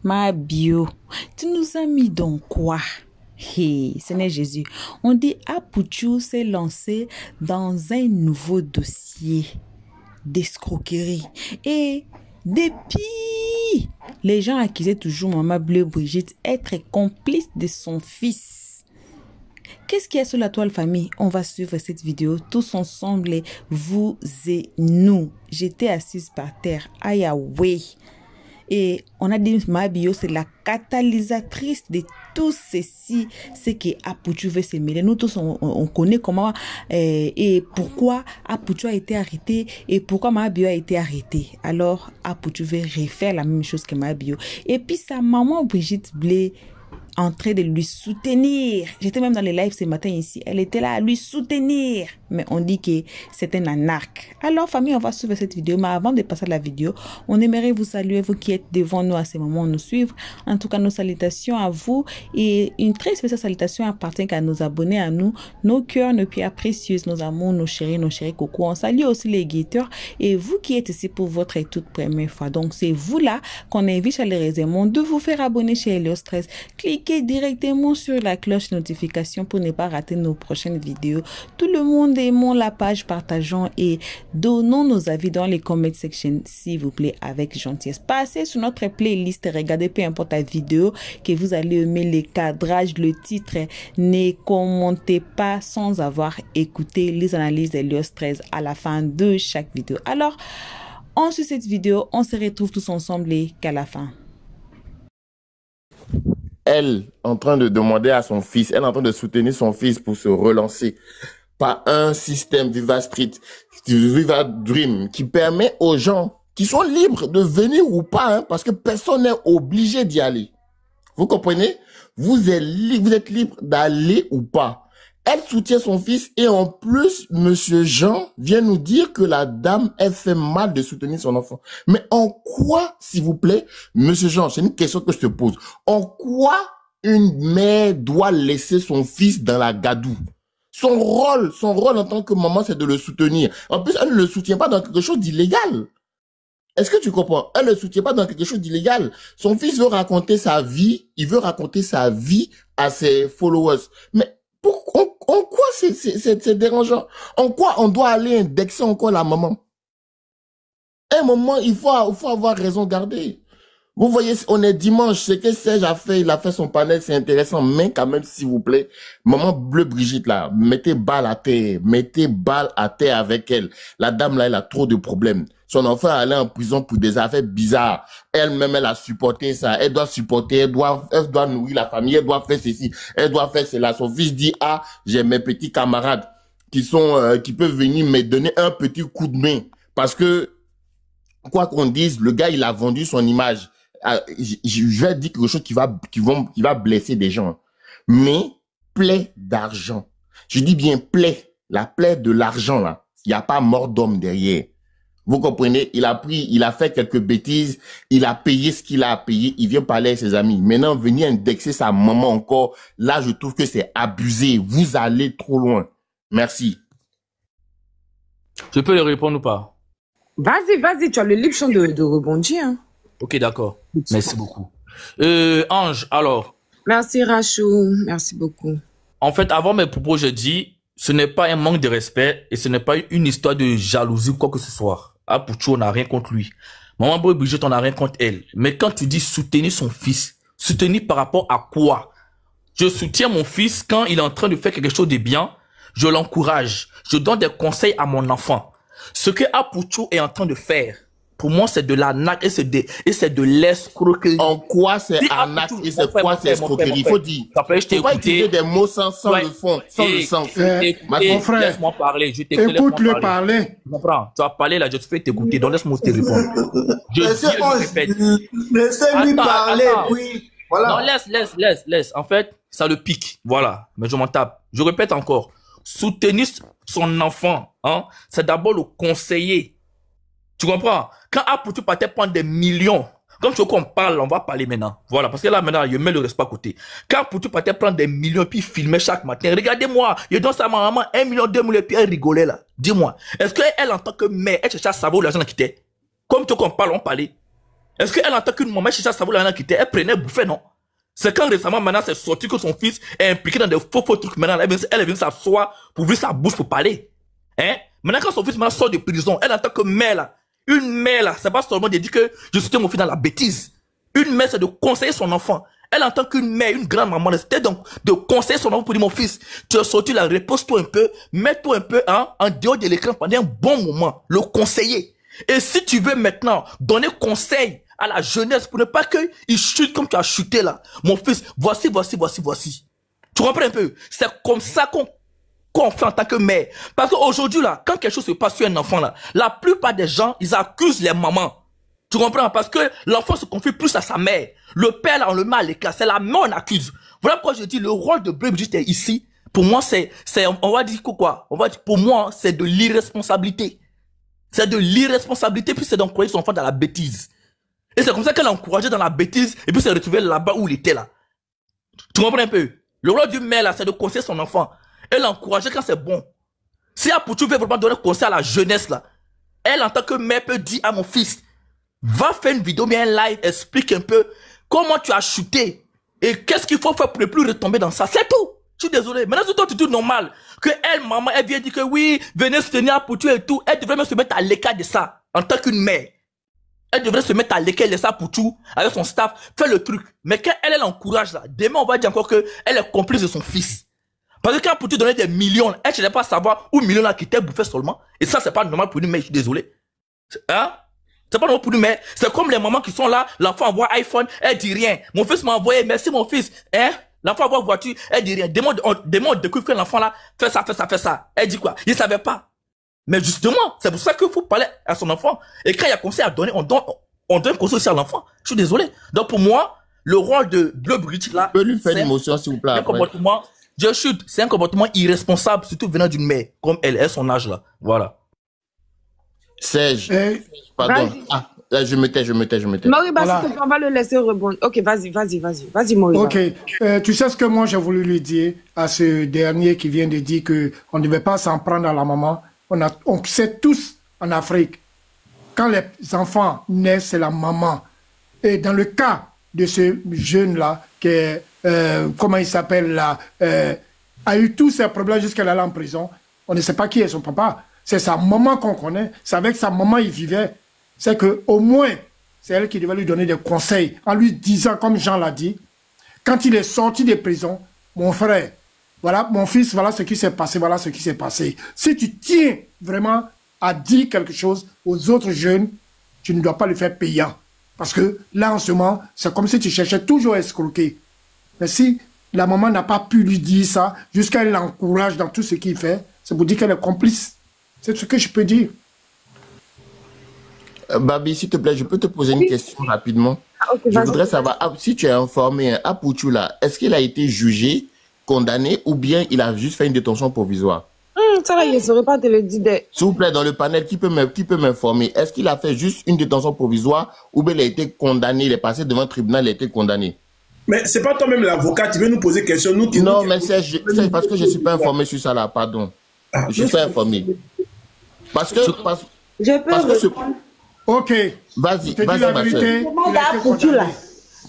Ma bio, tu nous as mis dans quoi? Hey, Seigneur Jésus, on dit Apouchou s'est lancé dans un nouveau dossier d'escroquerie. Et depuis, les gens accusaient toujours Maman Bleu Brigitte être complice de son fils. Qu'est-ce qu'il y a sur la toile, famille? On va suivre cette vidéo tous ensemble, vous et nous. J'étais assise par terre. Aïe, ouais. Et on a dit Ma bio, c'est la catalysatrice de tout ceci, c'est que Apouchou veut se mêler. Nous tous, on connaît comment et pourquoi Apouchou a été arrêté et pourquoi Ma bio a été arrêté. Alors, Apouchou veut refaire la même chose que Ma bio. Et puis, sa maman Brigitte Blé en train de lui soutenir. J'étais même dans les lives ce matin ici. Elle était là à lui soutenir. Mais on dit que c'est un anarque. Alors, famille, on va suivre cette vidéo. Mais avant de passer à la vidéo, on aimerait vous saluer, vous qui êtes devant nous à ce moment, nous suivre. En tout cas, nos salutations à vous. Et une très spéciale salutation appartient à nos abonnés, à nous, nos cœurs, nos pierres précieuses, nos amours, nos chéris coucou. On salue aussi les guetteurs. Et vous qui êtes ici pour votre toute première fois. Donc, c'est vous là qu'on invite chaleureusement de vous faire abonner chez Helios 13. Cliquez directement sur la cloche de notification pour ne pas rater nos prochaines vidéos. Tout le monde aimons la page, partageons et donnons nos avis dans les comment section, s'il vous plaît, avec gentillesse. Passez sur notre playlist, regardez peu importe la vidéo que vous allez aimer, les cadrages, le titre. Ne commentez pas sans avoir écouté les analyses d'Helios 13 à la fin de chaque vidéo. Alors, on suit cette vidéo, on se retrouve tous ensemble et qu'à la fin. Elle en train de demander à son fils, elle est en train de soutenir son fils pour se relancer par un système Viva Street, Viva Dream, qui permet aux gens qui sont libres de venir ou pas, hein, parce que personne n'est obligé d'y aller. Vous comprenez? Vous êtes libre d'aller ou pas. Elle soutient son fils et en plus, Monsieur Jean vient nous dire que la dame, elle fait mal de soutenir son enfant. Mais en quoi, s'il vous plaît, Monsieur Jean, c'est une question que je te pose. En quoi une mère doit laisser son fils dans la gadoue? Son rôle en tant que maman, c'est de le soutenir. En plus, elle ne le soutient pas dans quelque chose d'illégal. Est-ce que tu comprends? Elle ne le soutient pas dans quelque chose d'illégal. Son fils veut raconter sa vie, il veut raconter sa vie à ses followers. Mais en quoi c'est dérangeant? En quoi on doit aller indexer encore la maman? À un moment, il faut avoir raison garder. Vous voyez, on est dimanche, ce que Serge a fait, il a fait son panel, c'est intéressant, mais quand même, s'il vous plaît, Maman Bleu Brigitte, là, mettez balle à terre avec elle. La dame, là, elle a trop de problèmes. Son enfant est allé en prison pour des affaires bizarres. Elle-même, elle a supporté ça. Elle doit supporter, elle doit nourrir la famille, elle doit faire ceci, elle doit faire cela. Son fils dit, ah, j'ai mes petits camarades qui peuvent venir me donner un petit coup de main. Parce que, quoi qu'on dise, le gars, il a vendu son image. Je vais dire quelque chose qui va blesser des gens. Mais, plaie d'argent. Je dis bien plaie. La plaie de l'argent, là. Il n'y a pas mort d'homme derrière. Vous comprenez? Il a fait quelques bêtises. Il a payé ce qu'il a à payer. Il vient parler avec ses amis. Maintenant, venir indexer sa maman encore. Là, je trouve que c'est abusé. Vous allez trop loin. Merci. Je peux lui répondre ou pas? Vas-y, tu as le libre champ de rebondir. Hein. Ok, d'accord. Merci beaucoup. Ange, alors. Merci Rachou, merci beaucoup. En fait, avant mes propos, je dis, ce n'est pas un manque de respect et ce n'est pas une histoire de jalousie ou quoi que ce soit. Apouchou, on n'a rien contre lui. Maman Bleu Brigitte, on n'a rien contre elle. Mais quand tu dis soutenir son fils, soutenir par rapport à quoi? Je soutiens mon fils quand il est en train de faire quelque chose de bien. Je l'encourage. Je donne des conseils à mon enfant. Ce que Apouchou est en train de faire, pour moi, c'est de l'arnaque et c'est de l'escroquerie. En quoi c'est arnaque et c'est quoi c'est escroquerie? Il faut dire. Je t'ai écouté. Des mots sans le fond, sans le sens. Mon frère, laisse-moi parler. Écoute-le parler. Tu comprends? Tu vas parler là, je te fais t'écouter. Donc laisse-moi te répondre. Laissez-lui parler, oui. Voilà. Non, laisse. En fait, ça le pique. Voilà. Mais je m'en tape. Je répète encore. Soutenir son enfant, hein, c'est d'abord le conseiller. Tu comprends? Quand Apouchou partait prendre des millions, comme tu veux qu'on parle, on va parler maintenant. Voilà, parce que là, maintenant, je mets le respect à côté. Quand Apouchou partait prendre des millions, puis filmer chaque matin, regardez-moi, je donne ça à ma maman, 1 million, 2 millions, puis elle rigolait là. Dis-moi, est-ce qu'elle, en tant que mère, elle cherchait à savoir où l'argent quittait? Comme tu veux qu'on parle, on parlait. Est-ce qu'elle, en tant qu'une maman, Chicha Savola qui était, elle prenait bouffer, non? C'est quand récemment, maintenant, c'est sorti que son fils est impliqué dans des faux trucs. Maintenant, elle est venue s'asseoir pour ouvrir sa bouche pour parler. Hein? Maintenant, quand son fils maintenant sort de prison, elle, en tant que mère, là, une mère, là, c'est pas seulement de dire que je soutiens mon fils dans la bêtise. Une mère, c'est de conseiller son enfant. Elle, en tant qu'une mère, une grande maman, c'était donc de conseiller son enfant pour dire, mon fils, tu as sorti là, repose-toi un peu, mets-toi un peu, hein, en dehors de l'écran pendant un bon moment, le conseiller. Et si tu veux maintenant donner conseil à la jeunesse pour ne pas qu'ils chutent comme tu as chuté là, mon fils, voici. Tu comprends un peu? C'est comme ça qu'on fait en tant que mère. Parce qu'aujourd'hui là, quand quelque chose se passe sur un enfant là, la plupart des gens, ils accusent les mamans. Tu comprends? Parce que l'enfant se confie plus à sa mère. Le père, là, on le met à l'écart. C'est la mère, on accuse. Voilà pourquoi je dis, le rôle de Brigitte ici, pour moi, on va dire quoi? On va dire, pour moi, c'est de l'irresponsabilité. C'est de l'irresponsabilité, puis c'est d'encourager son enfant dans la bêtise. Et c'est comme ça qu'elle a encouragé dans la bêtise, et puis s'est retrouvé là-bas où il était là. Tu comprends un peu? Le rôle du mère, là, c'est de conseiller son enfant. Elle l'a encouragé quand c'est bon. Si Apoutou veut vraiment donner conseil à la jeunesse, là, elle, en tant que mère, peut dire à mon fils, va faire une vidéo, mais un live, explique un peu comment tu as chuté et qu'est-ce qu'il faut faire pour ne plus retomber dans ça. C'est tout. Je suis désolé. Maintenant, c'est tout normal que elle, maman, elle vient dire que oui, venez soutenir Apoutou et tout. Elle devrait même se mettre à l'écart de ça en tant qu'une mère. Elle devrait se mettre à l'écart de ça Apoutou avec son staff, faire le truc. Mais quand elle encourage là, demain on va dire encore que elle est complice de son fils. Parce que quand Apoutou donnait des millions, elle ne cherchait pas à savoir où millions là qui étaient bouffés seulement. Et ça, c'est pas normal pour une mère, je suis désolé. Hein? C'est pas normal pour nous, mais c'est comme les mamans qui sont là, l'enfant envoie iPhone, elle dit rien. Mon fils m'a envoyé, merci mon fils. Hein? L'enfant envoie voiture, elle dit rien. Demain, on découvre que l'enfant là fait ça. Elle dit quoi? Il savait pas. Mais justement, c'est pour ça qu'il faut parler à son enfant. Et quand il y a conseil à donner, on donne conseil aussi à l'enfant. Je suis désolé. Donc pour moi, le rôle de Bleu Brigitte là, Je peux lui faire une émotion, s'il vous plaît. Un comportement, c'est un comportement irresponsable, surtout venant d'une mère, comme elle est son âge là. Voilà. Serge, pardon. Ah, je me tais. Moriba, voilà. S'il te plaît, on va le laisser rebondir. Ok, vas-y, Moriba. Ok, tu sais ce que moi j'ai voulu lui dire à ce dernier qui vient de dire qu'on ne devait pas s'en prendre à la maman. On sait tous en Afrique, quand les enfants naissent, c'est la maman. Et dans le cas de ce jeune-là, qui comment il s'appelle là, a eu tous ces problèmes jusqu'à aller en prison, on ne sait pas qui est son papa. C'est sa maman qu'on connaît. C'est avec sa maman il vivait. C'est qu'au moins, c'est elle qui devait lui donner des conseils en lui disant, comme Jean l'a dit, quand il est sorti de prison, mon frère, voilà, mon fils, voilà ce qui s'est passé, voilà ce qui s'est passé. Si tu tiens vraiment à dire quelque chose aux autres jeunes, tu ne dois pas le faire payant. Parce que là, en ce moment, c'est comme si tu cherchais toujours à escroquer. Mais si la maman n'a pas pu lui dire ça, jusqu'à elle l'encourage dans tout ce qu'il fait, c'est pour dire qu'elle est complice. C'est ce que je peux dire. Babi, s'il te plaît, je peux te poser une question rapidement. Okay, je voudrais savoir, si tu es informé, Apoutou là, est-ce qu'il a été jugé, condamné, ou bien il a juste fait une détention provisoire? Ça va, je ne saurais pas te le dire. S'il vous plaît, dans le panel, qui peut m'informer? Est-ce qu'il a fait juste une détention provisoire, ou bien il a été condamné, il est passé devant le tribunal, il a été condamné? Mais c'est pas toi-même l'avocat, tu veux nous poser question, nous qui... Non, mais c'est parce que je ne suis pas informé sur ça là, pardon. Je ne suis pas informé. Parce que... Ok. Vas-y, la vérité.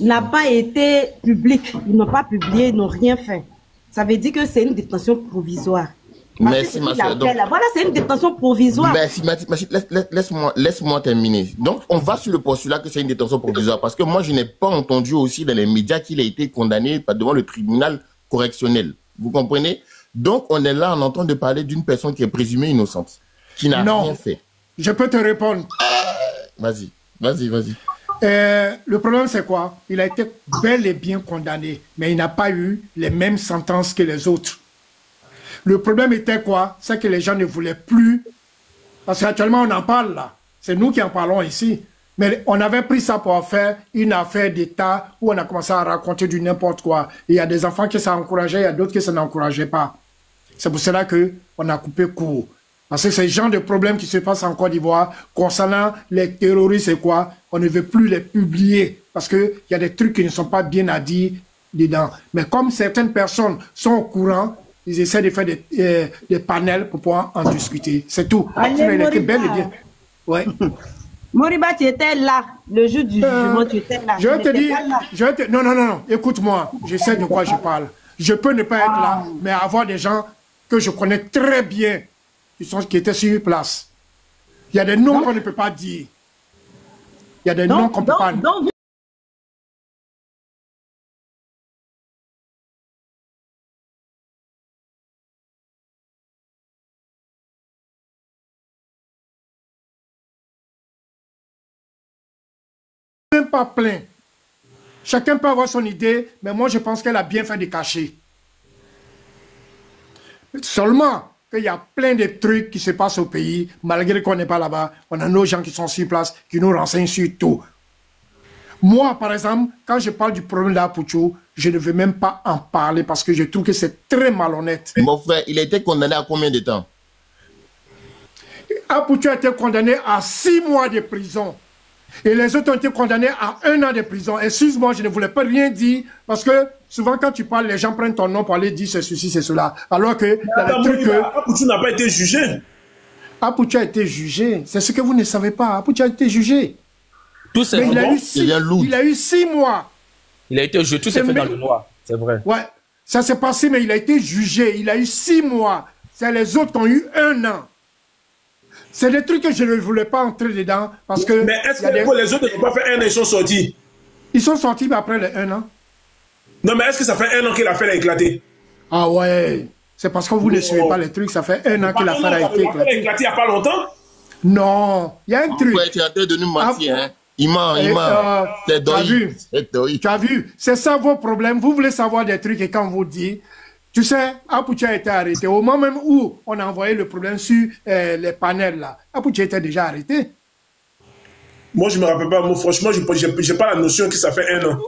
N'a pas été public. Ils n'ont pas publié, ils n'ont rien fait. Ça veut dire que c'est une détention provisoire. Merci, ma soeur. Voilà, c'est une détention provisoire. Merci, laisse-moi terminer. Donc, on va sur le postulat que c'est une détention provisoire. Parce que moi, je n'ai pas entendu aussi dans les médias qu'il a été condamné devant le tribunal correctionnel. Vous comprenez? Donc, on est là en train de parler d'une personne qui est présumée innocente, qui n'a rien fait. Je peux te répondre. Vas-y. Le problème, c'est quoi? Il a été bel et bien condamné, mais il n'a pas eu les mêmes sentences que les autres. Le problème était quoi? C'est que les gens ne voulaient plus, parce qu'actuellement, on en parle là. C'est nous qui en parlons ici. Mais on avait pris ça pour faire une affaire d'État où on a commencé à raconter du n'importe quoi. Il y a des enfants qui ça encourageait, il y a d'autres qui ça n'encourageait pas. C'est pour cela qu'on a coupé court. Parce que c'est le genre de problème qui se passe en Côte d'Ivoire concernant les terroristes et quoi, on ne veut plus les publier parce qu'il y a des trucs qui ne sont pas bien à dire dedans. Mais comme certaines personnes sont au courant, ils essaient de faire des panels pour pouvoir en discuter. C'est tout. Allez, il était bel et bien. Ouais. Moriba, tu étais là. Le jour du jugement, tu étais là. Je vais te dire, non, écoute-moi, je sais de quoi je parle. Je peux ne pas être là, mais avoir des gens que je connais très bien, qui étaient sur place. Il y a des noms qu'on ne peut pas dire. Il y a des noms qu'on ne peut pas dire. Même pas plein. Chacun peut avoir son idée, mais moi je pense qu'elle a bien fait de cacher. Seulement qu'il y a plein de trucs qui se passent au pays, malgré qu'on n'est pas là-bas, on a nos gens qui sont sur place, qui nous renseignent sur tout. Moi, par exemple, quand je parle du problème d'Apouchou, je ne veux même pas en parler parce que je trouve que c'est très malhonnête. Mon frère, il a été condamné à combien de temps? Apouchou a été condamné à 6 mois de prison. Et les autres ont été condamnés à 1 an de prison. Excuse-moi, je ne voulais pas rien dire, parce que souvent quand tu parles, les gens prennent ton nom pour aller dire c'est ceci, c'est cela. Alors que Apouchou n'a pas été jugé. Apouchou a été jugé. C'est ce que vous ne savez pas. Apouchou a été jugé. Tout c'est il a eu 6 mois. Il a été jugé, tout s'est fait dans le noir, c'est vrai. Ouais, ça s'est passé, mais il a été jugé. Il a eu 6 mois. C'est les autres qui ont eu 1 an. C'est des trucs que je ne voulais pas entrer dedans parce que... Mais est-ce que les autres n'ont pas fait 1 an, ils sont sortis? Ils sont sortis mais après les 1 an. Non, mais est-ce que ça fait 1 an que l'affaire a éclaté? Ah ouais, c'est parce que vous ne suivez pas les trucs, ça fait 1 an que l'affaire a été éclatée. L'affaire a éclaté il n'y a pas longtemps? Non, il y a un truc. Ouais, tu es en train de nous mentir, hein? Il ment. C'est doï. Tu as vu, c'est ça vos problèmes. Vous voulez savoir des trucs et quand on vous dit... Tu sais, Apouchou a été arrêté. Au moment même où on a envoyé le problème sur les panels, là, Apouchou était déjà arrêté. Moi, je ne me rappelle pas. Moi, franchement, je n'ai pas la notion que ça fait 1 an.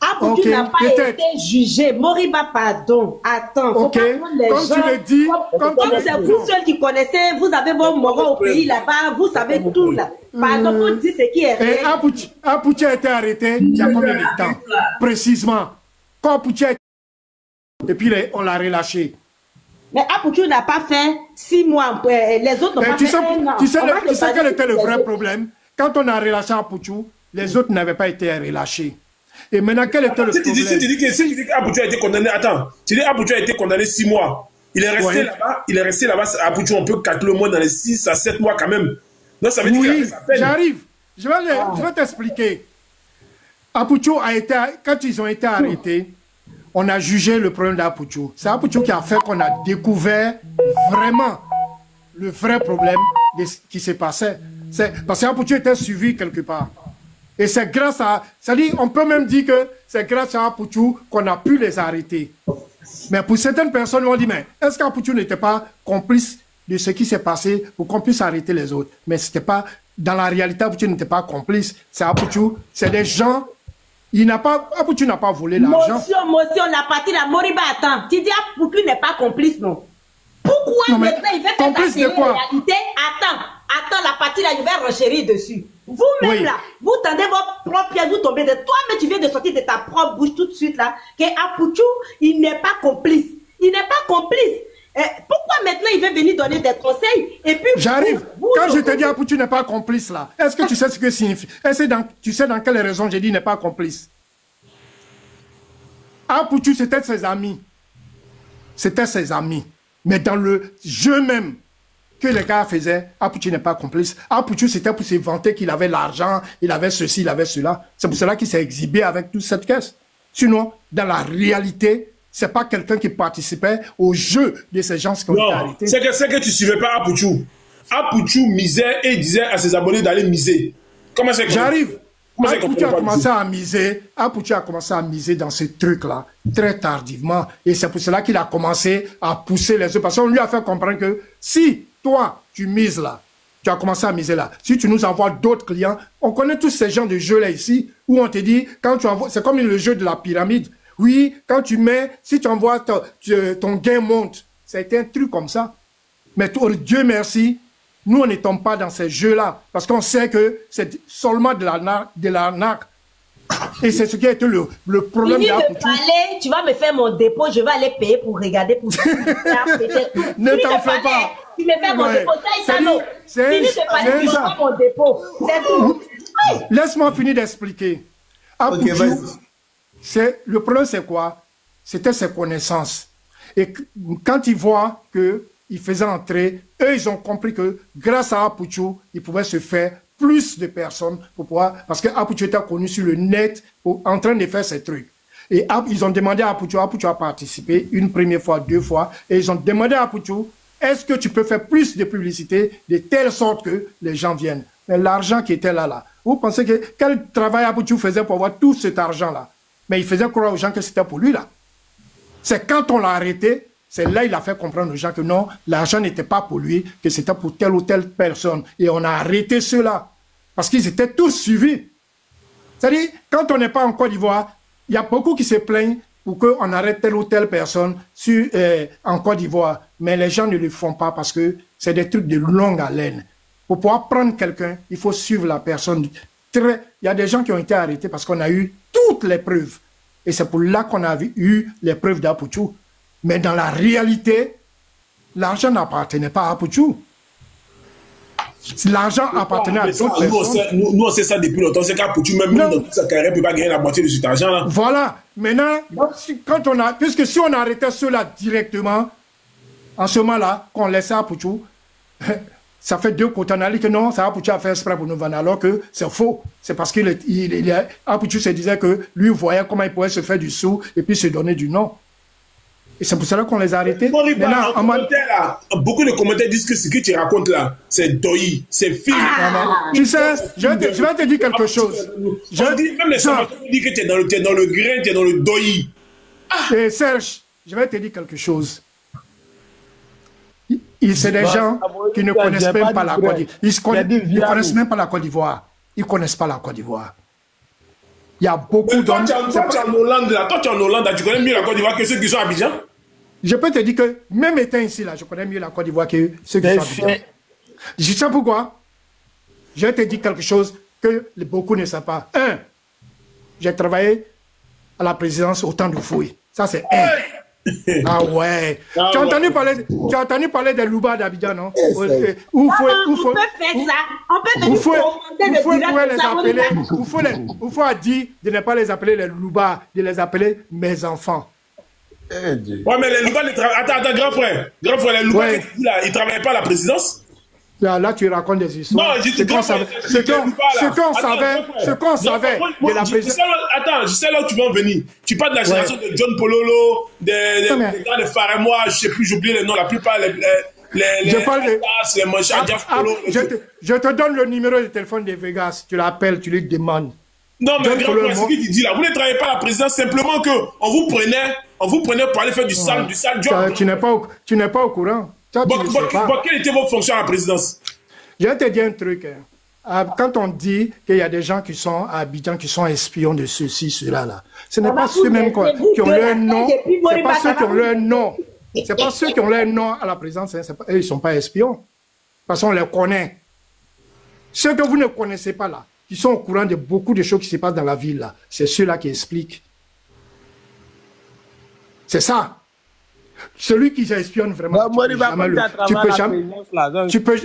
Apouchou n'a pas été jugé. Moriba, pardon. Attends, faut pas prendre les gens. Tu le dis, comme c'est vous seuls qui connaissez, vous avez vos moraux au pays là-bas, vous savez tout là. Pardon, vous dites ce qui est réel. Apouchou a été arrêté il y a combien de temps? Précisément. Quand Apouchou a été... Et puis on l'a relâché. Mais Apouchou n'a pas fait 6 mois. Les autres n'ont pas fait 1 an. Tu sais quel était le vrai problème? Quand on a relâché Apouchou, les autres n'avaient pas été relâchés. Et maintenant, quel était le problème? Si tu dis que Apouchou a été condamné, attends, tu dis Apouchou a été condamné 6 mois. Il est resté là-bas, Apouchou, on peut calculer le mois dans les 6 à 7 mois quand même. Donc ça veut dire qu'il a fait sa peine. J'arrive. Je vais t'expliquer. Apouchou a été, quand ils ont été arrêtés, on a jugé le problème d'Apouchou. C'est Apouchou qui a fait qu'on a découvert vraiment le vrai problème de ce qui s'est passé. Parce qu'Apouchou était suivi quelque part. Et c'est grâce à... C'est-à-dire, on peut même dire que c'est grâce à Apouchou qu'on a pu les arrêter. Mais pour certaines personnes, on dit, mais est-ce qu'Apouchou n'était pas complice de ce qui s'est passé pour qu'on puisse arrêter les autres? Mais c'était pas... Dans la réalité, Apouchou n'était pas complice. C'est Apouchou, c'est des gens... Apouchou n'a pas volé l'argent. Motion, la partie la Moriba, attends. Tu dis Apouchou n'est pas complice, non? Pourquoi maintenant il veut faire passer la réalité? Attends, la partie là, il va renchérir dessus. Vous-même là, vous tendez votre propre pied, vous tombez de toi, mais tu viens de sortir de ta propre bouche tout de suite là, que Apouchou, il n'est pas complice. Il n'est pas complice. Pourquoi maintenant il veut venir donner des conseils? Et puis j'arrive. Quand je te dis Apouchou n'est pas complice là, est-ce que tu sais ce que signifie? Tu sais dans quelle raison j'ai dit n'est pas complice? Apouchou c'était ses amis. C'était ses amis. Mais dans le jeu même que les gars faisaient, Apouchou n'est pas complice. Apouchou c'était pour se vanter qu'il avait l'argent, il avait ceci, il avait cela. C'est pour cela qu'il s'est exhibé avec toute cette caisse. Sinon, dans la réalité, c'est pas quelqu'un qui participait au jeu de ces gens qui ont été arrêtés. C'est que tu ne suivais pas Apouchou. Apouchou misait et disait à ses abonnés d'aller miser. Comment c'est que j'arrive? Apouchou a commencé à miser. Apouchou a commencé à miser dans ce truc-là très tardivement. Et c'est pour cela qu'il a commencé à pousser les autres. Parce qu'on lui a fait comprendre que si toi, tu mises là, tu as commencé à miser là. Si tu nous envoies d'autres clients, on connaît tous ces gens de jeux là ici, où on te dit, quand tu envoies, c'est comme le jeu de la pyramide. Oui, quand tu mets, si tu envoies ton gain monte. C'était un truc comme ça. Mais Dieu merci, nous on ne tombe pas dans ces jeux-là. Parce qu'on sait que c'est seulement de l'arnaque. Et c'est ce qui a été le problème. Fini de parler, tu vas me faire mon dépôt, je vais aller payer pour regarder. Pour ne t'en fais pas. Tu me fais mon dépôt, ça est ça non. Fini de parler, tu vas faire mon dépôt. C'est tout. Laisse-moi finir d'expliquer. Ok, le problème, c'est quoi? C'était ses connaissances. Et quand ils voient qu'il faisait entrer, eux, ils ont compris que grâce à Apuchou, il pouvait se faire plus de personnes pour pouvoir... Parce que Apuchou était connu sur le net en train de faire ces trucs. Et ils ont demandé à Apuchou a participé une première fois, 2 fois, et ils ont demandé à Apuchou, est-ce que tu peux faire plus de publicité de telle sorte que les gens viennent? Mais l'argent qui était là, vous pensez que quel travail Apuchou faisait pour avoir tout cet argent-là? Mais il faisait croire aux gens que c'était pour lui, là. C'est quand on l'a arrêté, c'est là il a fait comprendre aux gens que non, l'argent n'était pas pour lui, que c'était pour telle ou telle personne. Et on a arrêté ceux-là. Parce qu'ils étaient tous suivis. C'est-à-dire, quand on n'est pas en Côte d'Ivoire, il y a beaucoup qui se plaignent pour qu'on arrête telle ou telle personne en Côte d'Ivoire. Mais les gens ne le font pas parce que c'est des trucs de longue haleine. Pour pouvoir prendre quelqu'un, il faut suivre la personne. Il y a des gens qui ont été arrêtés parce qu'on a eu toutes les preuves. Et c'est pour là qu'on a eu les preuves d'Apuchou. Mais dans la réalité, l'argent n'appartenait pas à Apuchou. L'argent appartenait à d'autres personnes. Nous, on sait ça depuis longtemps. C'est qu'Apuchou, même dans toute sa carrière, ne peut pas gagner la moitié de cet argent-là. Voilà. Maintenant, puisque si on arrêtait ceux-là directement, en ce moment-là, qu'on laissait Apuchou, ça fait 2 côtés. On a dit que non, ça Apuchou a fait exprès pour nous vendre, alors que c'est faux. C'est parce qu'Apuchou se disait que lui voyait comment il pouvait se faire du sou et puis se donner du nom. Et c'est pour cela qu'on les a arrêtés. Beaucoup de commentaires disent que ce que tu racontes là, c'est doi, c'est film. Tu sais, je vais te dire quelque chose. Même les gens disent que tu es dans le grain, tu es dans le doi. Et Serge, je vais te dire quelque chose. C'est des gens qui ne connaissent même pas la Côte d'Ivoire. Ils ne connaissent même pas la Côte d'Ivoire. Ils ne connaissent pas la Côte d'Ivoire. Il y a beaucoup d'hommes... Toi, tu es en Hollande, là. Toi, tu es en Hollande, là. Tu connais mieux la Côte d'Ivoire que ceux qui sont à Abidjan? Je peux te dire que, même étant ici, là, je connais mieux la Côte d'Ivoire que ceux qui sont à Abidjan. Je sais pourquoi. Je vais te dire quelque chose que beaucoup ne savent pas. 1. J'ai travaillé à la présidence au temps du fouille. Ça, c'est 1. Ah ouais. Tu as entendu parler des Louba d'Abidjan, non? On peut faire ça. On peut venir commander le direct. Il faut dire de ne pas les appeler les Louba, de les appeler mes enfants. Ouais, mais les Louba, attends, grand frère, les Louba, ils ne travaillaient pas à la présidence? Là, tu racontes des histoires. Non, ce qu'on savait de la présidence. Attends, je sais là où tu vas en venir. Tu parles de la génération de John Pololo, des gars de Faremois, je sais plus, j'oublie les noms, la plupart, les manches à Jeff Polo. Je te donne le numéro de téléphone de Vegas, tu l'appelles, tu lui demandes. Non, mais grand frère, ce qu'il dit là, vous ne travaillez pas à la présidence, simplement qu'on vous prenait pour aller faire du sale job. Tu n'es pas au courant. Quelle était votre fonction à la présidence? Je vais te dire un truc. Quand on dit qu'il y a des gens qui sont à Abidjan, qui sont espions de ceci, cela, ce n'est pas ceux même qui ont leur nom. C'est pas ceux qui ont leur nom. C'est pas ceux qui ont leur nom à la présidence. Eux, ils ne sont pas espions. De toute façon, on les connaît. Ceux que vous ne connaissez pas là, qui sont au courant de beaucoup de choses qui se passent dans la ville là, c'est ceux-là qui expliquent. C'est ça. Celui qui espionne vraiment,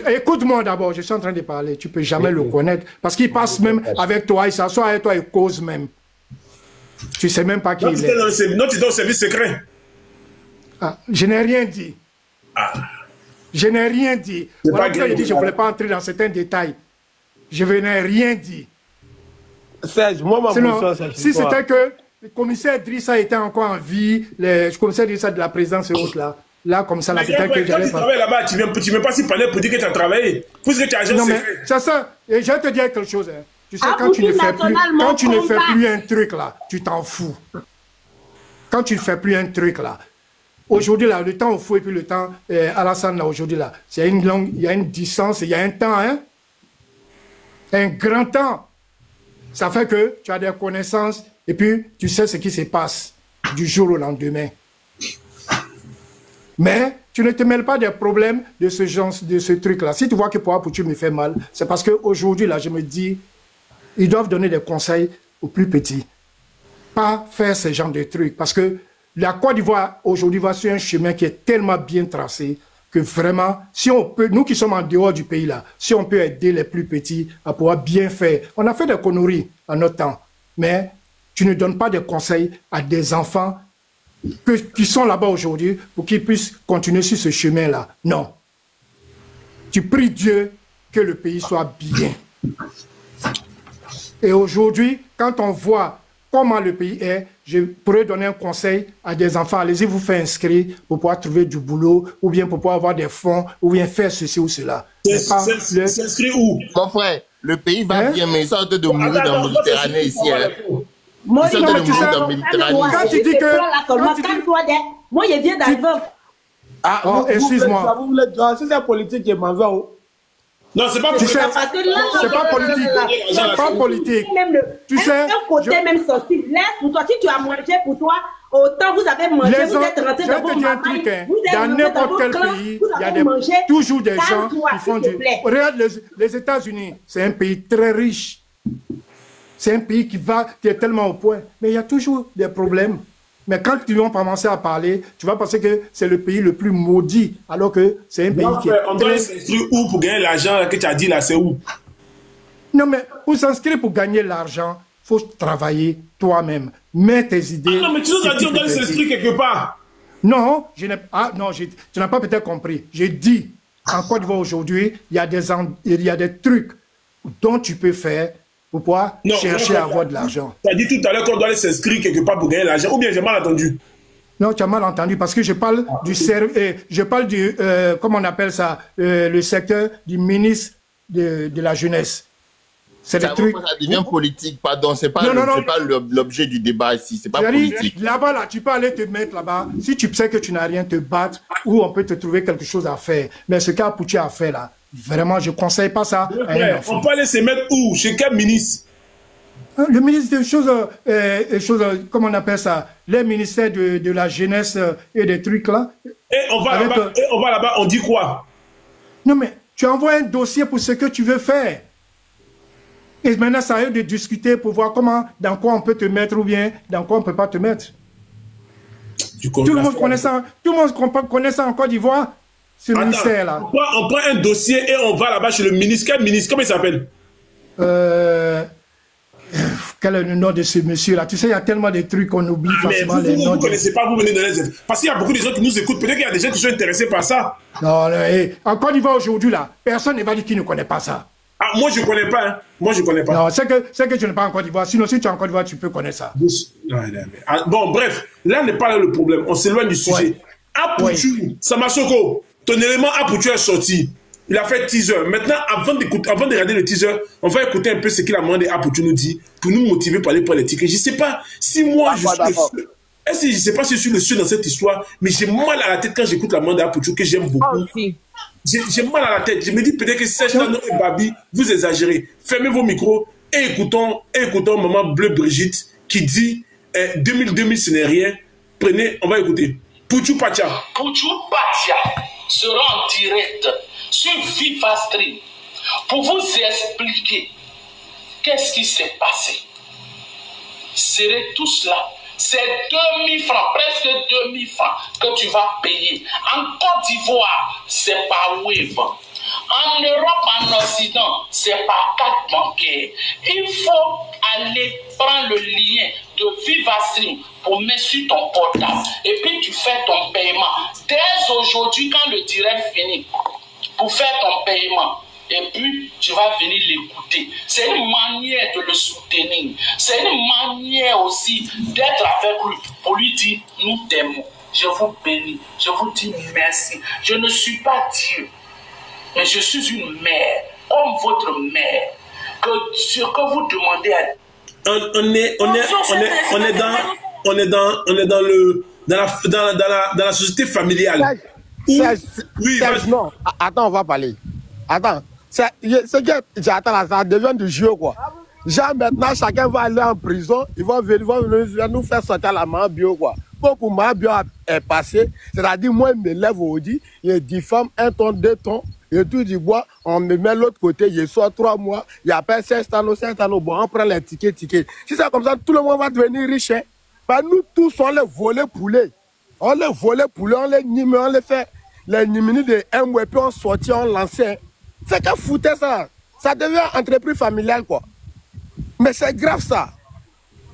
écoute-moi d'abord, je suis en train de parler, tu peux jamais le connaître, parce qu'il passe même avec toi, il s'assoit avec toi et cause même. Tu sais même pas qui il est. Non, tu es dans le service secret. Je n'ai rien dit. Je n'ai rien dit. Voilà pourquoi je dis, je ne voulais pas entrer dans certains détails. Je n'ai rien dit. Serge, moi, ma position, c'est si c'était que le commissaire Drissa était encore en vie, le commissaire Drissa de la présidence et autres là. Là, comme ça, la peut-être que j'allais pas. Quand tu travailles là-bas, tu ne viens pas s'y parler pour dire que tu as travaillé. Parce que tu as agent secret. C'est ça. Et je vais te dire quelque chose. Hein. Tu sais, quand tu ne fais plus un truc là, tu t'en fous. Quand tu ne fais plus un truc là. Aujourd'hui là, le temps au fou et puis le temps Alassane là, aujourd'hui là. Il y a une distance, il y a un temps, hein. Un grand temps. Ça fait que tu as des connaissances et puis tu sais ce qui se passe du jour au lendemain. Mais tu ne te mêles pas des problèmes de ce genre, de ce truc-là. Si tu vois que pour Apuchou me fait mal, c'est parce qu'aujourd'hui, là, je me dis, ils doivent donner des conseils aux plus petits. Pas faire ce genre de trucs. Parce que la Côte d'Ivoire, aujourd'hui, va sur un chemin qui est tellement bien tracé que vraiment, si on peut, nous qui sommes en dehors du pays là, si on peut aider les plus petits à pouvoir bien faire. On a fait des conneries en notre temps, mais tu ne donnes pas de conseils à des enfants qui sont là-bas aujourd'hui pour qu'ils puissent continuer sur ce chemin-là. Non. Tu pries Dieu que le pays soit bien. Et aujourd'hui, quand on voit comment le pays est, je pourrais donner un conseil à des enfants. Allez-y vous faire inscrire pour pouvoir trouver du boulot, ou bien pour pouvoir avoir des fonds, ou bien faire ceci ou cela. S'inscrire où? Mon frère, le pays va bien, mais ils sont en train de mourir dans la Méditerranée ici. Moi, ils sont en train de mourir dans la Méditerranée. Quand tu dis que... Moi, je viens d'arriver. Ah, oh, excuse-moi. Vous voulez dire, si c'est politique, je m'en vais. Non, c'est pas politique. C'est pas politique. C'est pas politique. Tu sais, un côté même sorti. Laisse pour toi. Si tu as mangé pour toi, autant vous avez mangé, vous êtes rentré dans vos mamans. Dans n'importe quel pays, il y a toujours des gens qui font du... Regarde les États-Unis, c'est un pays très riche. C'est un pays qui est tellement au point. Mais il y a toujours des problèmes. Mais quand tu vas commencer à parler, tu vas penser que c'est le pays le plus maudit, alors que c'est un pays qui est... On doit s'inscrire où pour gagner l'argent que tu as dit là, c'est où? Non, mais pour s'inscrire pour gagner l'argent, il faut travailler toi-même. Mets tes idées... Ah non, mais tu nous as dit on doit s'inscrire quelque part. Non, tu n'as pas peut-être compris. J'ai dit, en Côte d'Ivoire aujourd'hui, il y a des trucs dont tu peux faire pour pouvoir chercher à avoir de l'argent. Tu as dit tout à l'heure qu'on doit aller s'inscrire quelque part pour gagner l'argent, ou bien j'ai mal entendu? Non, tu as mal entendu, parce que je parle du comment on appelle ça, le secteur du ministre de la jeunesse. C'est le truc. Ça devient politique, pardon, c'est pas l'objet du débat ici, c'est pas politique. Là-bas, là, tu peux aller te mettre là-bas, si tu sais que tu n'as rien, te battre, ou on peut te trouver quelque chose à faire. Mais ce qu'Apoutu a fait là, vraiment, je ne conseille pas ça à un enfant. On peut aller se mettre où? Chez quel ministre? Le ministre des choses, comment on appelle ça? Les ministères de la jeunesse et des trucs là. Et on va là-bas, on dit quoi? Non, mais tu envoies un dossier pour ce que tu veux faire. Et maintenant, ça arrive de discuter pour voir dans quoi on peut te mettre ou bien dans quoi on ne peut pas te mettre. Tout le monde connaît ça. Tout le monde connaît ça en Côte d'Ivoire. Ce ministère-là. On prend un dossier et on va là-bas chez le ministre. Quel ministre? Comment il s'appelle? Quel est le nom de ce monsieur-là? Tu sais, il y a tellement de trucs qu'on oublie facilement les noms. Vous ne connaissez pas, vous venez de les... Parce qu'il y a beaucoup de gens qui nous écoutent. Peut-être qu'il y a des gens qui sont intéressés par ça. Non, en Côte d'Ivoire aujourd'hui, là, personne ne va dire qu'il ne connaît pas ça. Ah, moi, je ne connais pas. Hein. Moi, je ne connais pas. Non, c'est que tu n'es pas en Côte d'Ivoire. Sinon, si tu es en Côte d'Ivoire, tu peux connaître ça. Bon, bref, là n'est pas là le problème. On s'éloigne du sujet. Apoutu, Samasoko, ton élément Apoutu est sorti. Il a fait teaser. Maintenant, avant de regarder le teaser, on va écouter un peu ce qu'il a demandé à Apoutu nous dit pour nous motiver pour aller pour les tickets. Je ne sais pas si moi, je suis le seul. Est-ce que je ne sais pas si je suis le seul dans cette histoire, mais j'ai mal à la tête quand j'écoute la demande d'Apoutu que j'aime beaucoup. J'ai mal à la tête. Je me dis peut-être que Serge Tano et Babi, vous exagérez. Fermez vos micros et écoutons Maman Bleu Brigitte qui dit 2000 ce n'est rien. Prenez, on va écouter. Pouchou Pacha. Pouchou Pacha sera en direct sur Viva Stream pour vous expliquer qu'est-ce qui s'est passé. Serez tous là. C'est 2000 francs, presque 2000 francs que tu vas payer. En Côte d'Ivoire, c'est par Wave. En Europe, en Occident, c'est par carte bancaire. Il faut aller prendre le lien de VivaStream pour mettre sur ton portable. Et puis tu fais ton paiement. Dès aujourd'hui, quand le direct finit, pour faire ton paiement. Et puis, tu vas venir l'écouter. C'est une manière de le soutenir. C'est une manière aussi d'être avec lui. Pour lui dire, nous t'aimons. Je vous bénis. Je vous dis merci. Je ne suis pas Dieu. Mais je suis une mère. Comme votre mère. Que ce que vous demandez à... On est dans la société familiale. Serge, non. Attends, on va parler. Attends. C'est que j'attends là, ça devient du jeu quoi. Genre maintenant, chacun va aller en prison, ils vont venir nous faire sortir la main bio quoi. Pour ma bio est passé, c'est-à-dire moi, je me lève au dit, il y a 10 femmes, 1 ton, 2 tons, et tout du bois, on me met l'autre côté, il sort 3 mois, il y a pas 16 ans, bon, on prend les tickets. Si c'est comme ça, tout le monde va devenir riche. Hein. Bah, nous tous, on les volait poulet. On les volait poulet, on les nime, on les fait. les Nimini de MW, puis on sortit, on lançait. C'est qu'à foutait ça. Ça devient entreprise familiale, quoi. Mais c'est grave, ça.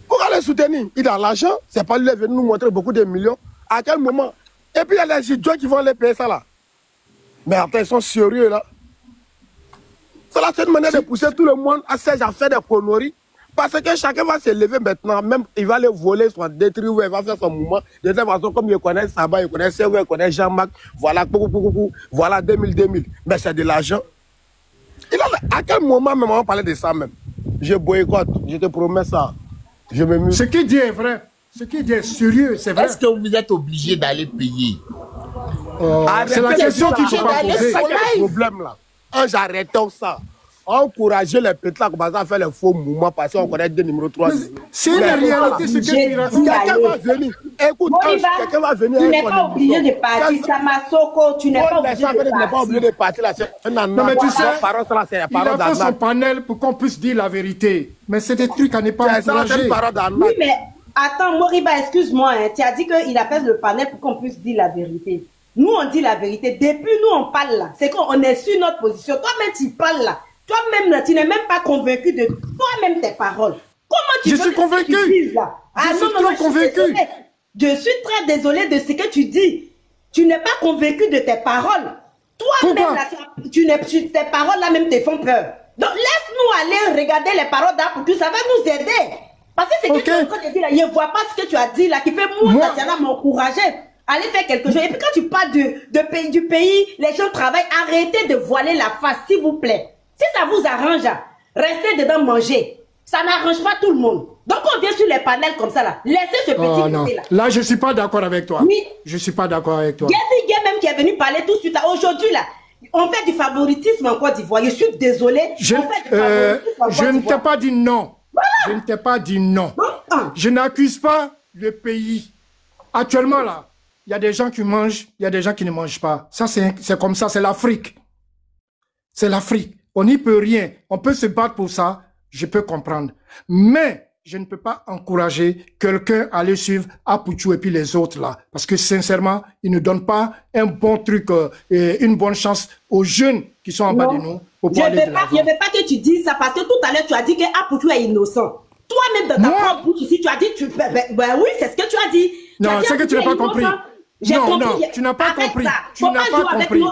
Pourquoi le soutenir? Il a l'argent, c'est pas lui qui est venu nous montrer beaucoup de millions. À quel moment? Et puis il y a les idiots qui vont les payer ça, là. Mais attends, ils sont sérieux, là. C'est la seule manière de pousser tout le monde à faire des conneries. Parce que chacun va se lever maintenant, même il va les voler, soit détruire, il va faire son mouvement. De toute façon, comme il connaît Saba, il connaît Sewe, il connaît Jean-Marc, voilà, voilà 2000. Mais c'est de l'argent. À quel moment même on va parler de ça même? Je boycotte, je te promets ça. Je me mets. Ce qu'il dit est vrai. Ce qu'il dit est sérieux, c'est vrai. Est-ce que vous êtes obligé d'aller payer? C'est la question qu'il ne faut pas poser. C'est le problème là. J'arrêtons ça. Encourager les petits à commencer à faire les faux mouvements parce qu'on connaît des numéros 3. C'est une réalité, ce que tu racontes. Quelqu'un va venir. Écoute, quelqu'un va venir. Tu n'es pas obligé de partir, Samasoko. Tu n'es pas obligé de partir. Tu n'es pas obligé de partir là. Non, mais tu sais, il a fait son panel pour qu'on puisse dire la vérité. Mais c'est des trucs à ne pas encourager. Oui, mais attends, Moriba, excuse-moi. Tu as dit qu'il a fait le panel pour qu'on puisse dire la vérité. Nous, on dit la vérité. Depuis nous, on parle là. C'est qu'on est sur notre position. Toi-même, tu parles là. Toi-même, là, tu n'es même pas convaincu de toi-même tes paroles. Comment tu Je suis convaincu. Je suis trop convaincu. Je suis très désolée de ce que tu dis. Tu n'es pas convaincu de tes paroles. Toi-même, tes paroles là même te font peur. Donc, laisse-nous aller regarder les paroles d'Apoutou. Ça va nous aider. Parce que c'est que tu es en train de dire là, je ne vois pas ce que tu as dit là, qui fait m'encourager. Allez faire quelque chose. Et puis quand tu parles du pays, les gens travaillent, arrêtez de voiler la face, s'il vous plaît. Si ça vous arrange, restez dedans manger. Ça n'arrange pas tout le monde. Donc on vient sur les panels comme ça là. Laissez ce petit côté là. Là, je ne suis pas d'accord avec toi. Oui. Je ne suis pas d'accord avec toi. Il y a même qui est venu parler tout de suite là. Aujourd'hui là, on fait du favoritisme en Côte d'Ivoire. Je suis désolée. Je ne t'ai pas dit non. Voilà. Je ne t'ai pas dit non. Je n'accuse pas le pays. Actuellement là, il y a des gens qui mangent, il y a des gens qui ne mangent pas. Ça, c'est comme ça, c'est l'Afrique. C'est l'Afrique. On n'y peut rien. On peut se battre pour ça, je peux comprendre. Mais je ne peux pas encourager quelqu'un à aller suivre Apoutou et puis les autres là. Parce que sincèrement, ils ne donnent pas un bon truc, une bonne chance aux jeunes qui sont en bas de nous. Je ne veux pas que tu dises ça parce que tout à l'heure, tu as dit que Apoutou est innocent. Toi-même, dans ta propre bouche ici, tu as dit, oui, c'est ce que tu as dit. Non, c'est que tu n'as pas compris. Non, tu n'as pas compris. Tu n'as pas compris. Non,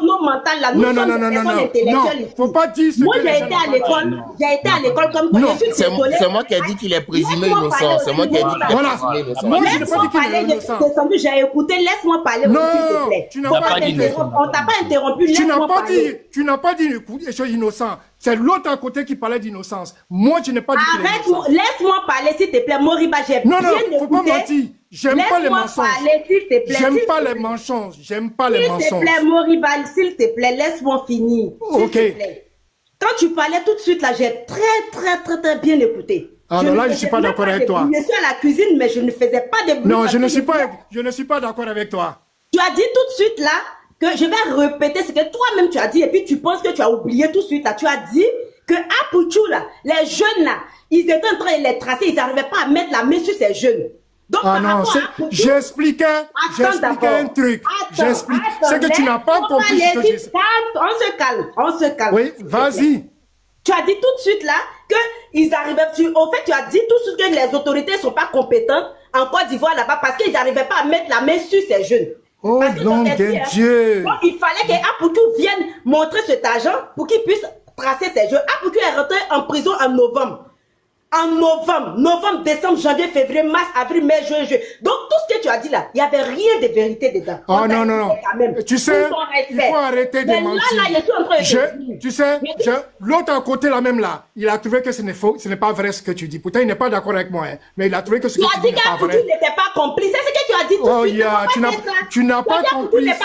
faut pas dire ce que j'ai été à l'école. J'ai été à l'école comme toi. C'est moi qui ai dit qu'il est présumé innocent. C'est moi qui ai dit qu'il est présumé innocent. Moi, je n'ai pas dit qu'il est innocent. J'ai écouté, laisse-moi parler aussi, s'il te plaît. Tu n'as pas dit. On t'a pas interrompu, laisse-moi parler. Tu n'as pas dit des choses innocentes. C'est l'autre à côté qui parlait d'innocence. Moi, je n'ai pas dit qu'il est innocent. Laisse-moi parler, s'il te plaît, Moriba. Non, faut pas mentir. J'aime pas les mensonges. J'aime pas les mensonges. J'aime pas les mensonges. S'il te plaît, Moriba, s'il te plaît, laisse-moi finir. Ok. Quand tu parlais tout de suite, là, j'ai très bien écouté. Ah non, là, je ne suis pas d'accord avec toi. Je suis à la cuisine, mais je ne faisais pas de bruit. Non, je ne suis pas d'accord avec toi. Tu as dit tout de suite, là, que je vais répéter ce que toi-même tu as dit, et puis tu penses que tu as oublié tout de suite, là. Tu as dit que Apoutou, là, les jeunes, là, ils étaient en train de les tracer, ils n'arrivaient pas à mettre la main sur ces jeunes. Donc, non, j'expliquais un truc. J'explique. C'est que tu n'as pas compris ce que j'ai dit. On se calme. Oui, vas-y. Tu as dit tout de suite là qu'ils arrivaient. Au fait, tu as dit tout de suite que les autorités ne sont pas compétentes en Côte d'Ivoire là-bas parce qu'ils n'arrivaient pas à mettre la main sur ces jeunes. Oh non, Dieu. Donc, il fallait qu'Apoutou vienne montrer cet argent pour qu'il puisse tracer ces jeunes. Apoutou est rentré en prison en novembre. En novembre, décembre, janvier, février, mars, avril, mai, juin, juillet. Donc, tout ce que tu as dit là, il n'y avait rien de vérité dedans. Oh non. Tu sais, il faut arrêter de mentir. Là, je suis en train de dire. Tu sais, l'autre à côté là même là, il a trouvé que ce n'est pas vrai ce que tu dis. Pourtant, il n'est pas d'accord avec moi, hein, mais il a trouvé que ce que tu dis n'est pas vrai. Tu n'étais pas complice. C'est ce que tu as dit tout de suite. Tu n'as pas compris. Donc, si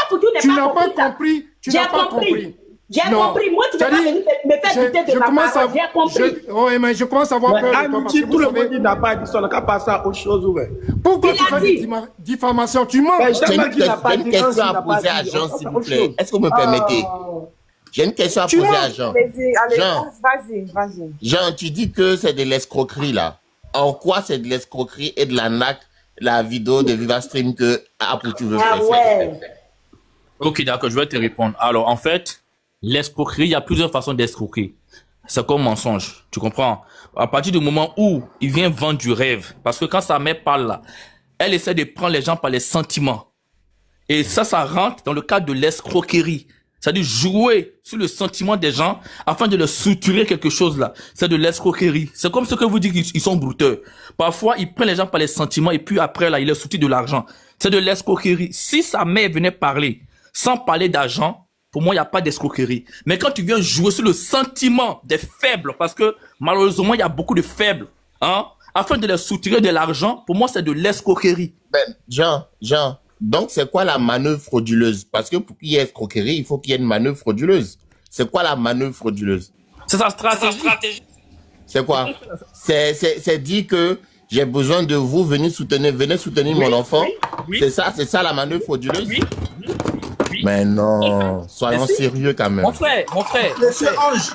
Apoutou n'est pas compris, tu n'as pas compris. J'ai compris. Moi, tu ne vas pas venir me faire douter de ma parole. J'ai compris. Oui, mais je commence à avoir peur de toi. Parce que tout le monde n'a pas dit ça. On n'a qu'à passer à autre chose. Pourquoi tu fais des diffamations? Tu mens. J'ai une question à poser à Jean, s'il vous plaît. Est-ce que vous me permettez? J'ai une question à poser à Jean. Jean, vas-y. Jean, tu dis que c'est de l'escroquerie, là. En quoi c'est de l'escroquerie et de l'arnaque, la vidéo de Vivastream que Apoutou veut faire? Ok, d'accord, je vais te répondre. Alors, en fait, l'escroquerie, il y a plusieurs façons d'escroquer. C'est comme mensonge, tu comprends? À partir du moment où il vient vendre du rêve, parce que quand sa mère parle là, elle essaie de prendre les gens par les sentiments. Et ça rentre dans le cadre de l'escroquerie. C'est-à-dire jouer sur le sentiment des gens afin de leur soutirer quelque chose là. C'est de l'escroquerie. C'est comme ce que vous dites qu'ils sont brouteurs. Parfois, ils prennent les gens par les sentiments et puis après là, ils leur soutirent de l'argent. C'est de l'escroquerie. Si sa mère venait parler sans parler d'argent, pour moi, il n'y a pas d'escroquerie. Mais quand tu viens jouer sur le sentiment des faibles, parce que malheureusement, il y a beaucoup de faibles, hein, afin de leur soutirer de l'argent, pour moi, c'est de l'escroquerie. Ben, Jean, donc c'est quoi la manœuvre frauduleuse? Parce que pour qu'il y ait escroquerie, il faut qu'il y ait une manœuvre frauduleuse. C'est quoi la manœuvre frauduleuse? C'est sa stratégie. C'est quoi? C'est dit que j'ai besoin de vous, venez soutenir mon enfant. Oui. C'est ça la manœuvre frauduleuse? Oui. Mais non, soyons sérieux quand même. Mon frère. Monsieur Ange.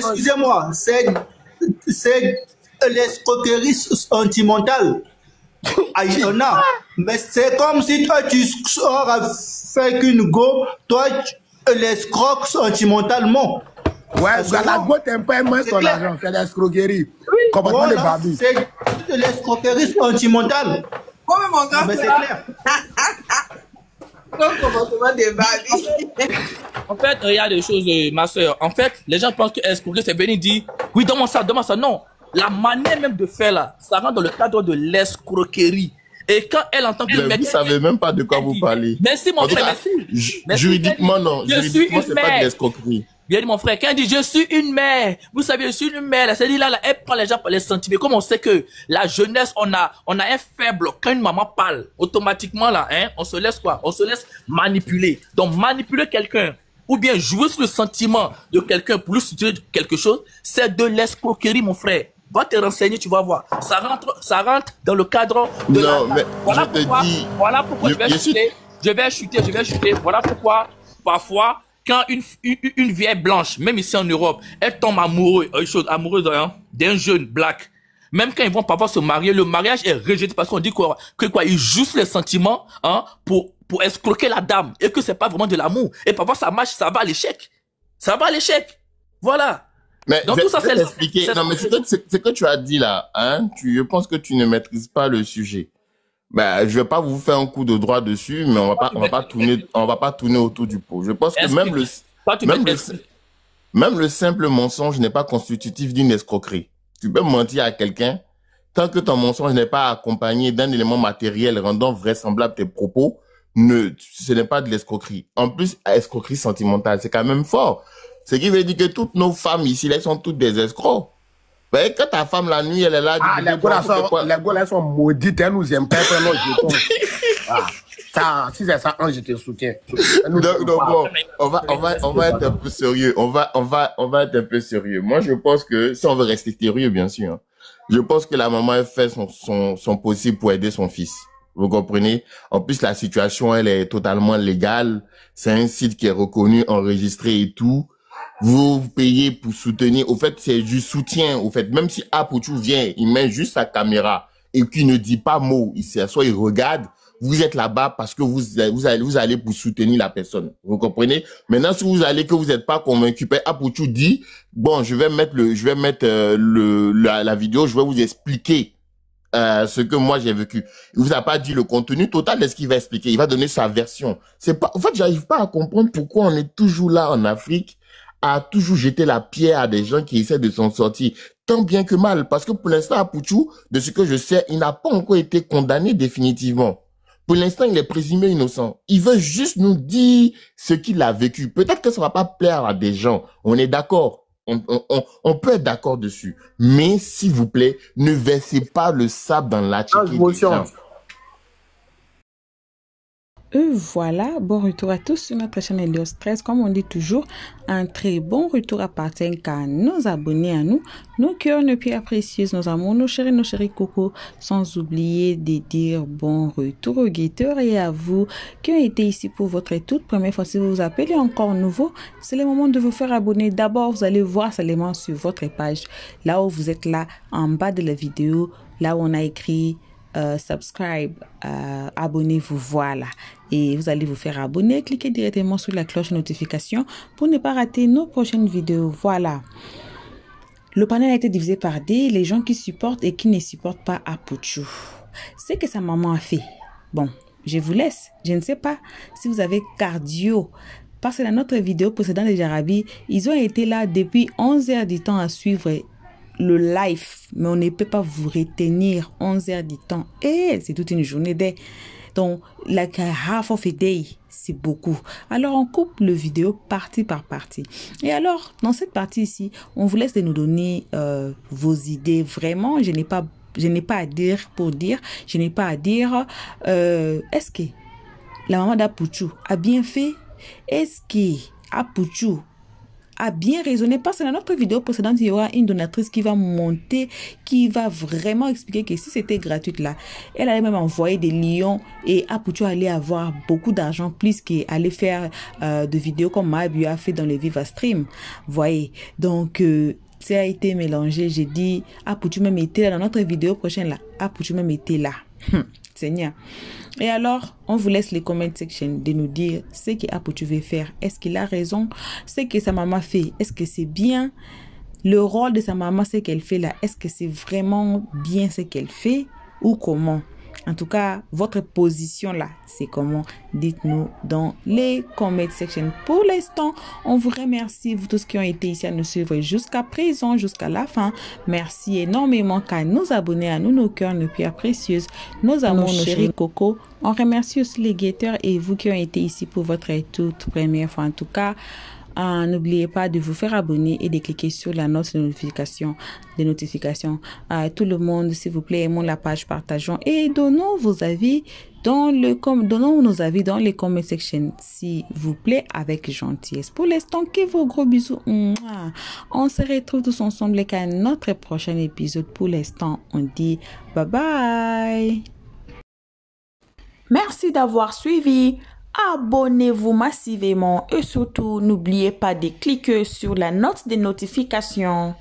Excusez-moi, c'est l'escroquerie sentimentale. Mais c'est comme si toi tu sors avec une go, toi tu l'escroques sentimentalement. Ouais, la go t'aime pas moins ton argent, c'est l'escroquerie. Complètement les babis. C'est l'escroquerie sentimentale. Comment mon gars? Mais c'est clair. En fait, regarde les choses, ma soeur. En fait, les gens pensent que escroquer, c'est venir dire, oui, donne-moi ça. Non. La manière même de faire là, ça rentre dans le cadre de l'escroquerie. Et quand elle entend que... Vous ne savez même pas de quoi vous parlez. Merci, mon frère, merci. Juridiquement, non. Juridiquement, c'est pas de l'escroquerie. Bien dit, mon frère, quand elle dit, je suis une mère, vous savez, je suis une mère, c'est-à-dire là, elle prend les gens par les sentiments. Comme on sait que la jeunesse, on a un faible, quand une maman parle, automatiquement là, hein, on se laisse quoi? On se laisse manipuler. Donc, manipuler quelqu'un, ou bien jouer sur le sentiment de quelqu'un pour lui soutirer quelque chose, c'est de l'escroquerie, mon frère. Va te renseigner, tu vas voir. Ça rentre dans le cadre de voilà pourquoi je vais chuter. Voilà pourquoi, parfois, quand une vieille blanche, même ici en Europe, elle tombe amoureuse d'un jeune black, même quand ils vont parfois se marier, le mariage est rejeté parce qu'on dit que ils jouent sur les sentiments, hein, pour escroquer la dame, et que c'est pas vraiment de l'amour. Et parfois ça marche, ça va à l'échec. Voilà. Mais donc tout ça, c'est expliquer. Non, mais c'est que tu as dit là, hein. Je pense que tu ne maîtrises pas le sujet. Ben, je vais pas vous faire un coup de droit dessus, mais on va pas tourner autour du pot. Je pense que même le simple mensonge n'est pas constitutif d'une escroquerie. Tu peux mentir à quelqu'un tant que ton mensonge n'est pas accompagné d'un élément matériel rendant vraisemblable tes propos. Ce n'est pas de l'escroquerie. En plus, escroquerie sentimentale, c'est quand même fort. Ce qui veut dire que toutes nos femmes ici, elles sont toutes des escrocs. Ben, quand ta femme la nuit, elle est là. Les gars sont maudites, elles nous aiment pas, si c'est ça, je te soutiens. Donc bon, on va être un peu sérieux. On va être un peu sérieux. Moi, je pense que, si on veut rester sérieux, bien sûr, hein, je pense que la maman, elle fait son possible pour aider son fils. Vous comprenez? En plus, la situation, elle est totalement légale. C'est un site qui est reconnu, enregistré et tout. Vous payez pour soutenir. Au fait, c'est du soutien. Au fait, même si Apouchou vient, il met juste sa caméra et qu'il ne dit pas mot, il s'assoit, il regarde. Vous êtes là-bas parce que vous allez pour soutenir la personne. Vous comprenez? Maintenant, si vous allez que vous n'êtes pas convaincu, Apouchou dit, bon, je vais mettre la vidéo, je vais vous expliquer ce que moi j'ai vécu. Il vous a pas dit le contenu total de ce qu'il va expliquer. Il va donner sa version. En fait, j'arrive pas à comprendre pourquoi on est toujours là en Afrique à toujours jeter la pierre à des gens qui essaient de s'en sortir, tant bien que mal. Parce que pour l'instant, Apouchou, de ce que je sais, il n'a pas encore été condamné définitivement. Pour l'instant, il est présumé innocent. Il veut juste nous dire ce qu'il a vécu. Peut-être que ça va pas plaire à des gens. On est d'accord. On peut être d'accord dessus. Mais, s'il vous plaît, ne versez pas le sable dans la chiquette. Voilà, bon retour à tous sur notre chaîne Helios 13. Comme on dit toujours, un très bon retour appartient qu'à nos abonnés, à nous, nos cœurs, nos pierres précieuses, nos amours, nos chéris cocos, sans oublier de dire bon retour aux guetteurs et à vous qui ont été ici pour votre toute première fois. Si vous vous appelez encore nouveau, c'est le moment de vous faire abonner. D'abord, vous allez voir seulement sur votre page, là où vous êtes là, en bas de la vidéo, là où on a écrit subscribe, abonnez-vous, voilà. Et vous allez vous faire abonner, cliquez directement sur la cloche de notification pour ne pas rater nos prochaines vidéos, voilà. Le panel a été divisé par D, les gens qui supportent et qui ne supportent pas Apuchu. C'est que sa maman a fait. Bon, je vous laisse. Je ne sais pas si vous avez cardio. Parce que dans notre vidéo précédente des Jarabi, ils ont été là depuis 11 heures du temps à suivre le live. Mais on ne peut pas vous retenir 11 heures du temps. Et c'est toute une journée d'air. Donc, like half of a day, c'est beaucoup. Alors, on coupe le vidéo partie par partie. Et alors, dans cette partie ici, on vous laisse de nous donner vos idées. Vraiment, je n'ai pas à dire pour dire. Je n'ai pas à dire, est-ce que la maman d'Apuchu a bien fait? Est-ce que Apuchu a bien raisonné? Parce que dans notre vidéo précédente, il y aura une donatrice qui va monter, qui va vraiment expliquer que si c'était gratuit là, elle allait même envoyer des lions et Apuchu allait avoir beaucoup d'argent plus qu'aller faire de vidéos comme Mabu a fait dans les Viva Stream. Voyez, donc ça a été mélangé. J'ai dit Apuchu même était là dans notre vidéo prochaine là. Apuchu même était là. Seigneur. Et alors, on vous laisse les comment section de nous dire ce qu'Apuchu veut faire. Est-ce qu'il a raison? Ce que sa maman fait, est-ce que c'est bien? Le rôle de sa maman, ce qu'elle fait là, est-ce que c'est vraiment bien ce qu'elle fait ou comment? En tout cas, votre position là, c'est comment? Dites-nous dans les comment section. Pour l'instant, on vous remercie, vous tous qui ont été ici à nous suivre jusqu'à présent, jusqu'à la fin. Merci énormément qu'à nous abonner, à nous, nos cœurs, nos pierres précieuses, nos amours, nos chéris coco. On remercie aussi les guetteurs et vous qui ont été ici pour votre toute première fois. En tout cas, n'oubliez pas de vous faire abonner et de cliquer sur la note de notification. À tout le monde, s'il vous plaît, aimons la page, partageons et donnons vos avis donnons nos avis dans les comment section, s'il vous plaît, avec gentillesse. Pour l'instant, que vos gros bisous. On se retrouve tous ensemble à notre prochain épisode. Pour l'instant, on dit bye bye. Merci d'avoir suivi. Abonnez-vous massivement et surtout n'oubliez pas de cliquer sur la note de notification.